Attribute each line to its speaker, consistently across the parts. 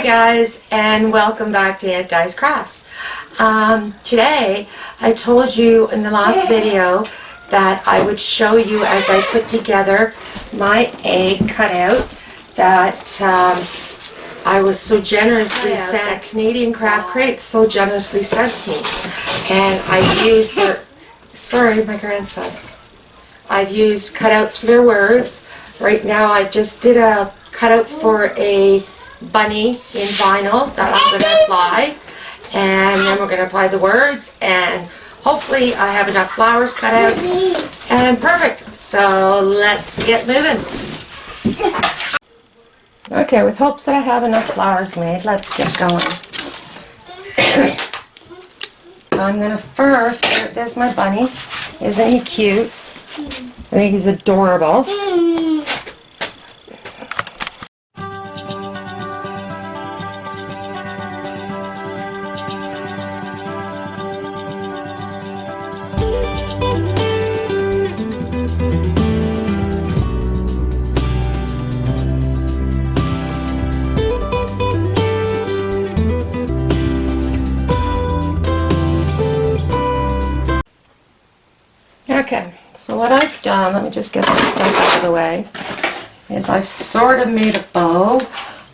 Speaker 1: guys, and welcome back to Aunt Di's Crafts. Today I told you in the last video that I would show you as I put together my egg cutout that I was so generously sent. Canadian Craft Crate so generously sent me, and I used their my grandson. I've used cutouts for their words. Right now I just did a cutout for a bunny in vinyl that I'm going to apply, and then we're going to apply the words, and hopefully I have enough flowers cut out and perfect. So let's get moving. Okay, with hopes that I have enough flowers made, let's get going. I'm going to first, there's my bunny. Isn't he cute? I think he's adorable. Okay, so what I've done, let me just get this stuff out of the way, is I've sort of made a bow.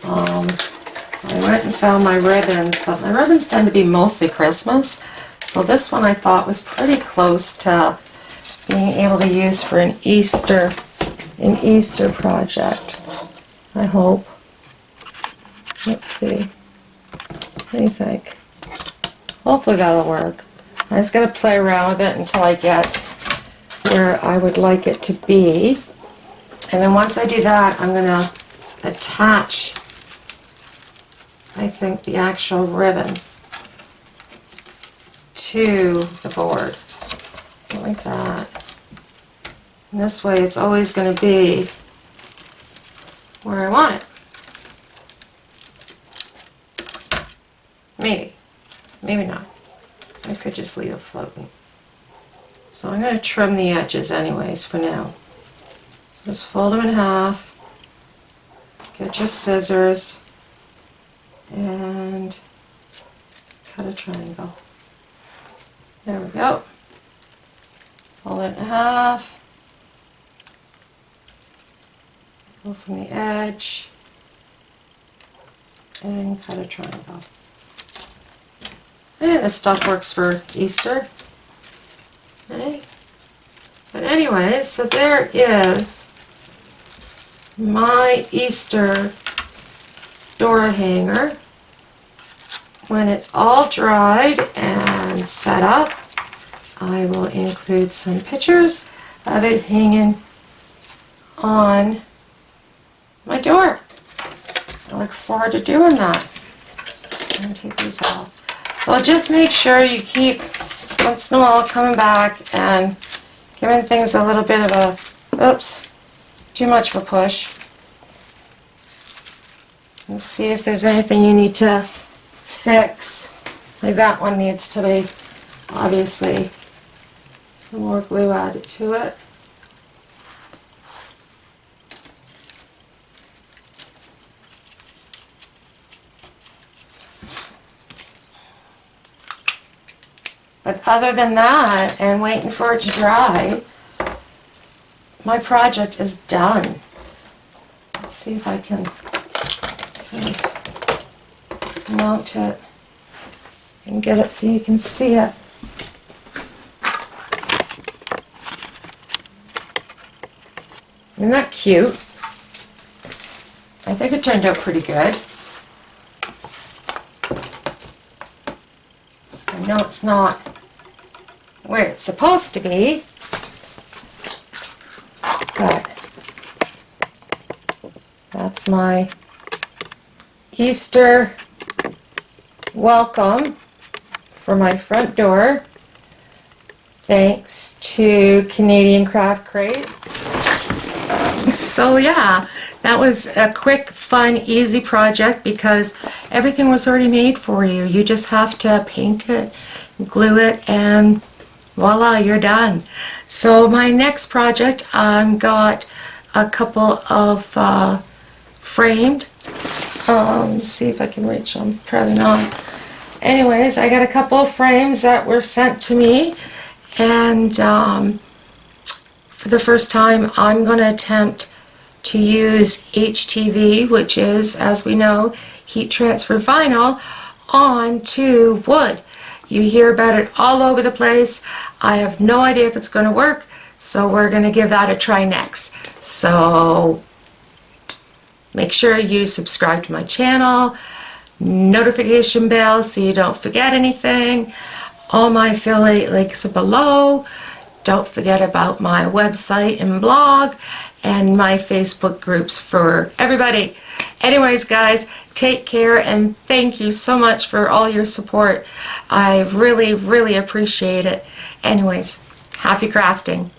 Speaker 1: I went and found my ribbons, but my ribbons tend to be mostly Christmas, so this one I thought was pretty close to being able to use for an Easter project, I hope. Let's see. What do you think? Hopefully that'll work. I just got to play around with it until I get where I would like it to be. And then once I do that, I'm going to attach, I think, the actual ribbon to the board. Like that. And this way it's always going to be where I want it. Maybe. Maybe not. I could just leave it floating. So I'm going to trim the edges anyways for now. So just fold them in half, get your scissors, and cut a triangle. There we go. Fold it in half, go from the edge, and cut a triangle. And this stuff works for Easter. Okay. But anyways, so there is my Easter door hanger. When it's all dried and set up, I will include some pictures of it hanging on my door. I look forward to doing that. I'm going to take these off. So just make sure you keep, once in a while, coming back and giving things a little bit of a, oops, too much of a push. And see if there's anything you need to fix. Like that one needs to be, obviously, some more glue added to it. But other than that, and waiting for it to dry, my project is done. Let's see if I can sort of mount it and get it so you can see it. Isn't that cute? I think it turned out pretty good. I know it's not where it's supposed to be, but that's my Easter welcome for my front door, thanks to Canadian Craft Crate. So yeah, that was a quick, fun, easy project because everything was already made for you. You just have to paint it, glue it, and voila, you're done. So my next project, I've got a couple of framed Let's see if I can reach them. Probably not. Anyways, I got a couple of frames that were sent to me, and for the first time I'm going to attempt to use HTV, which is, as we know, heat transfer vinyl, onto wood. You hear about it all over the place. I have no idea if it's going to work, so we're going to give that a try next. So make sure you subscribe to my channel, notification bell so you don't forget anything. All my affiliate links are below. Don't forget about my website and blog and my Facebook groups for everybody. Anyways, guys, take care and thank you so much for all your support. I really, really appreciate it. Anyways, happy crafting.